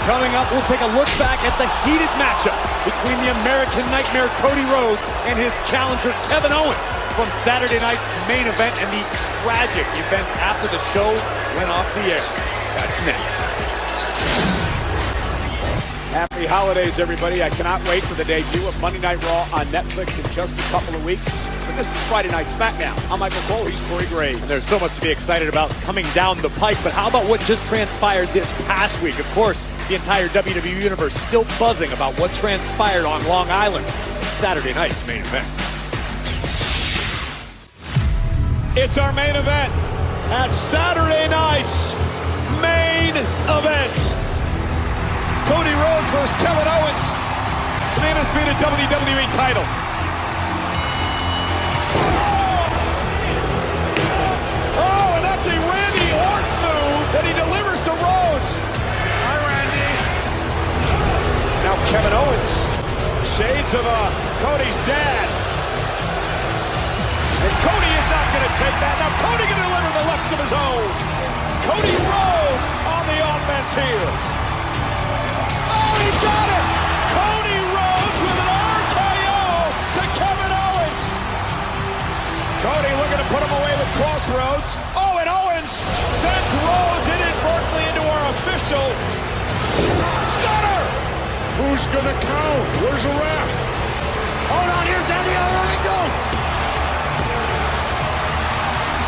Coming up, we'll take a look back at the heated matchup between the American Nightmare Cody Rhodes and his challenger Kevin Owens from Saturday night's main event and the tragic events after the show went off the air. That's next. Happy holidays, everybody. I cannot wait for the debut of Monday Night Raw on Netflix in just a couple of weeks. But this is Friday Night SmackDown. I'm Michael Cole. He's Corey Graves. And there's so much to be excited about coming down the pike. But how about what just transpired this past week? Of course, the entire WWE Universe still buzzing about what transpired on Long Island in Saturday night's main event. It's our main event at Saturday night's main event. Cody Rhodes versus Kevin Owens for the undisputed WWE title. Oh, and that's a Randy Orton move that he delivers to Rhodes. Hi, Randy. Now Kevin Owens, shades of Cody's dad. And Cody is not going to take that. Now Cody going to deliver the left of his own. Cody Rhodes on the offense here. He got it! Cody Rhodes with an RKO to Kevin Owens. Cody looking to put him away with Crossroads. Oh, and Owens sends Rhodes inadvertently into our official stunner. Who's gonna count? Where's the ref? Hold on, here's Andy Orlando.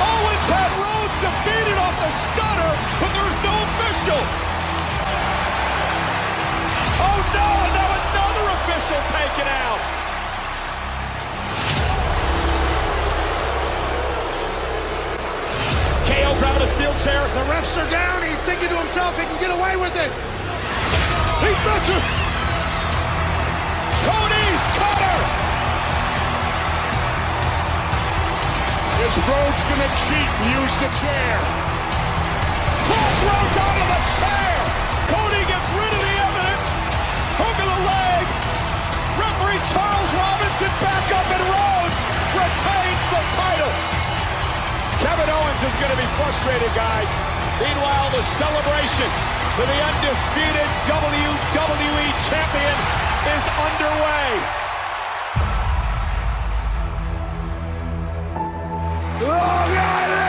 Owens had Rhodes defeated off the stunner, but there's no official. Oh no, and now another official taken out. KO grabbing a steel chair. The refs are down. He's thinking to himself he can get away with it. He's missing. Cody Cutter. Is Rhodes gonna cheat and use the chair? Crossroads out of the chair. Cody gets rid of the evidence. Hook of the leg. Referee Charles Robinson back up and Rhodes retains the title. Kevin Owens is going to be frustrated, guys. Meanwhile, the celebration for the undisputed WWE champion is underway. Long Island!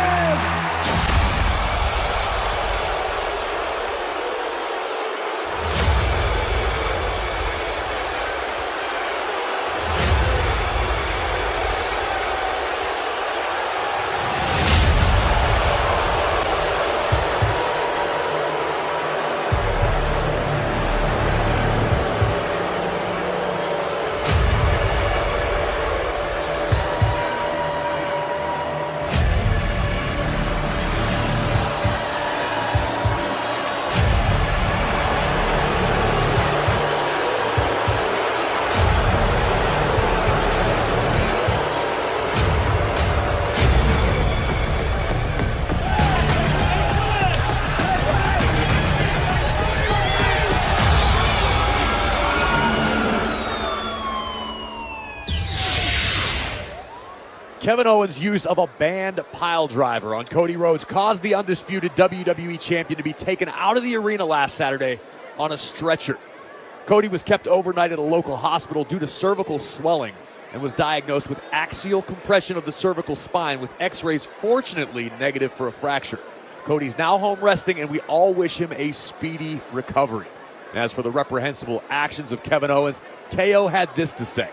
Kevin Owens' use of a banned pile driver on Cody Rhodes caused the undisputed WWE champion to be taken out of the arena last Saturday on a stretcher. Cody was kept overnight at a local hospital due to cervical swelling and was diagnosed with axial compression of the cervical spine with x-rays fortunately negative for a fracture. Cody's now home resting and we all wish him a speedy recovery. And as for the reprehensible actions of Kevin Owens, KO had this to say.